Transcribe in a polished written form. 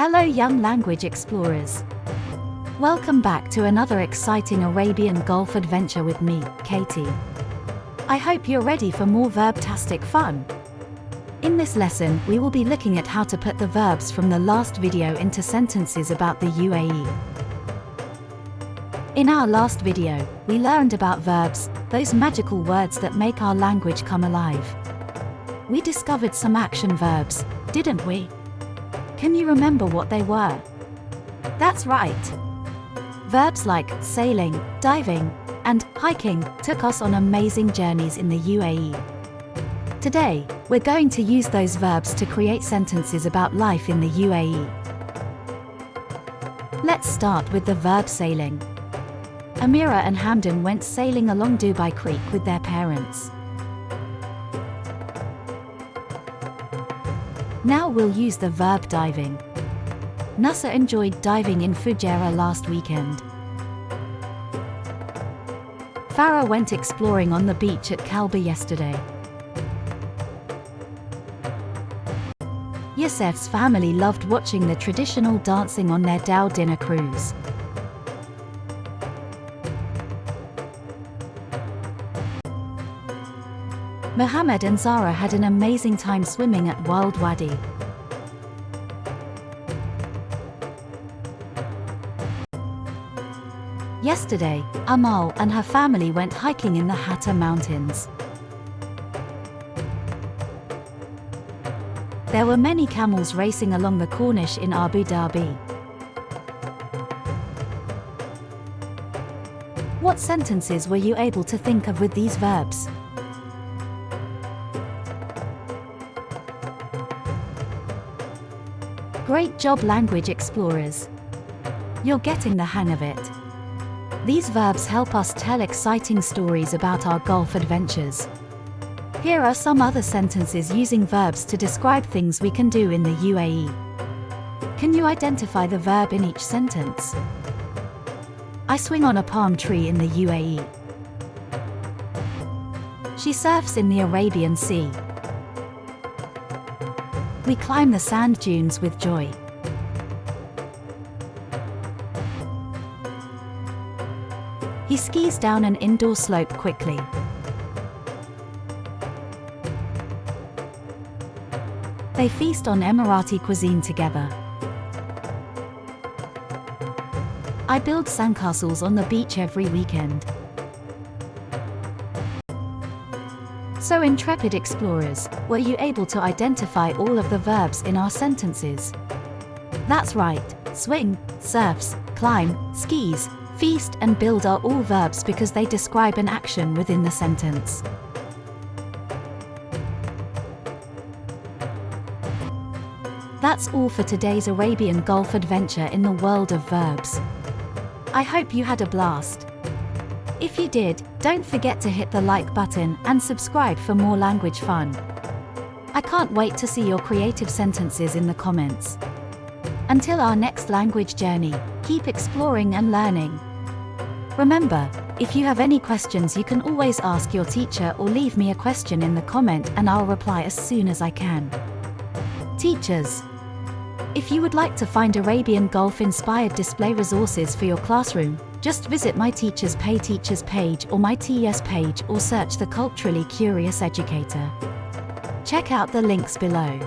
Hello young language explorers. Welcome back to another exciting Arabian Gulf adventure with me, Katie. I hope you're ready for more verb-tastic fun. In this lesson, we will be looking at how to put the verbs from the last video into sentences about the UAE. In our last video, we learned about verbs, those magical words that make our language come alive. We discovered some action verbs, didn't we? Can you remember what they were? That's right. Verbs like sailing, diving, and hiking took us on amazing journeys in the UAE. Today, we're going to use those verbs to create sentences about life in the UAE. Let's start with the verb sailing. Amira and Hamdan went sailing along Dubai Creek with their parents. Now we'll use the verb diving. Nasser enjoyed diving in Fujairah last weekend. Farah went exploring on the beach at Kalba yesterday. Yusef's family loved watching the traditional dancing on their Dow dinner cruise. Mohammed and Zara had an amazing time swimming at Wild Wadi. Yesterday, Amal and her family went hiking in the Hatta Mountains. There were many camels racing along the Corniche in Abu Dhabi. What sentences were you able to think of with these verbs? Great job, language explorers. You're getting the hang of it. These verbs help us tell exciting stories about our Gulf adventures. Here are some other sentences using verbs to describe things we can do in the UAE. Can you identify the verb in each sentence? I swing on a palm tree in the UAE. She surfs in the Arabian Sea. We climb the sand dunes with joy. He skis down an indoor slope quickly. They feast on Emirati cuisine together. I build sandcastles on the beach every weekend. So, intrepid explorers, were you able to identify all of the verbs in our sentences? That's right, swing, surfs, climb, skis, feast and build are all verbs because they describe an action within the sentence. That's all for today's Arabian Gulf adventure in the world of verbs. I hope you had a blast. If you did, don't forget to hit the like button and subscribe for more language fun. I can't wait to see your creative sentences in the comments. Until our next language journey, keep exploring and learning. Remember, if you have any questions, you can always ask your teacher or leave me a question in the comment and I'll reply as soon as I can. Teachers, if you would like to find Arabian Gulf-inspired display resources for your classroom, just visit my Teachers Pay Teachers page or my TES page or search the Culturally Curious Educator. Check out the links below.